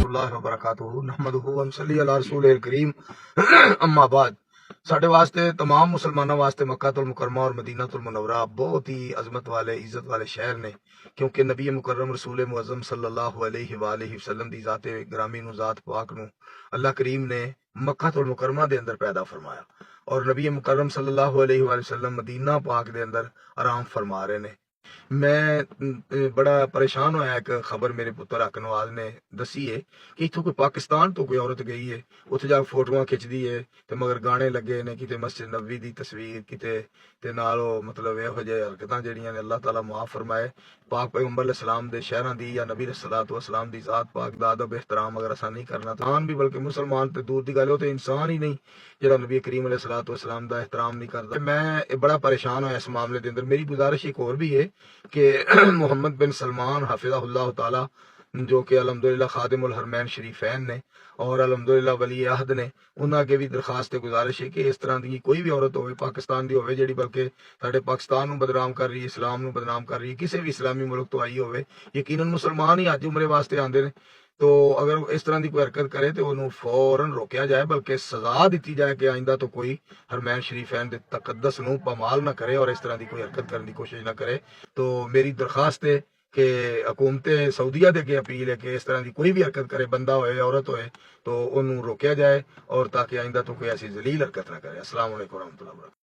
اللہ وبرکاتہ نحمدہ ونصلی علی رسول الکریم اما بعد ساڈے واسطے تمام مسلمانوں واسطے مکہ المکرمہ اور مدینہ المنورہ بہت ہی عظمت والے عزت والے شہر نے، کیونکہ نبی مکرم رسول معظم صلی اللہ علیہ وآلہ وسلم دی ذات گرامی نو ذات پاک نو اللہ کریم نے مکہ المکرمہ دے اندر پیدا فرمایا، اور نبی مکرم صلی اللہ علیہ وآلہ وسلم مدینہ پاک دے اندر آرام فرما رہے نے۔ میں بڑا پریشان ہویا، ایک خبر میرے پتر حق نواز نے دسی ہے کہ اتوں کوئی پاکستان تو کوئی عورت گئی ہے، اتنے جا فوٹواں کھچ دی ہے تے مگر گانے لگے نے، کتے مسجد نبوی دی تصویر کتے تے نالو مطلب یہو جہے حرکتاں جڑیاں نے اللہ تعالیٰ معاف فرمائے۔ پاک پیغمبر علیہ السلام دے شہراں دی یا نبی علیہ الصلوۃ والسلام دی ذات پاک دا ادب احترام اگر اساں نہیں کرنا تو انسان بھی، بلکہ مسلمان تے دور دی گل ہو تے انسان ہی نہیں جڑا نبی کریم علیہ الصلوۃ والسلام دا احترام نہیں کردا۔ میں بڑا پریشان ہوا اس معاملے دے اندر۔ میری گزارش ایک اور بھی ہے کہ محمد بن سلمان حفظہ اللہ تعالی، جو کہ الحمدللہ خادم الحرمین شریفین نے اور الحمدللہ ولی عہد نے، انہاں کے بھی درخواست گزارش ہے کہ اس طرح دی کوئی بھی عورت ہوئے پاکستان دی ہوئے جڑی بلکہ ساڈے پاکستان نو بدنام کر رہی ہے، اسلام نو بدنام کر رہی ہے، کسی بھی اسلامی ملک تو آئی ہوئے، یقیناً مسلمان ہی حج عمرے واسطے آندے نے، تو اگر اس طرح دی کوئی حرکت کرے تو انہوں فوراً روکیا جائے، بلکہ سزا دیتی جائے کہ آئندہ تو کوئی حرمین شریفین دے تقدس نو پامال نہ کرے اور اس طرح دی کوئی حرکت کرنے کی کوشش نہ کرے۔ تو میری درخواست ہے کہ حکومت سعودیہ دے کے اپیل ہے کہ اس طرح دی کوئی بھی حرکت کرے، بندہ ہوئے عورت ہوئے، تو انہوں روکیا جائے اور تاکہ آئندہ تو کوئی ایسی ذلیل حرکت نہ کرے۔ السلام علیکم ورحمۃ اللہ وبرکاتہ۔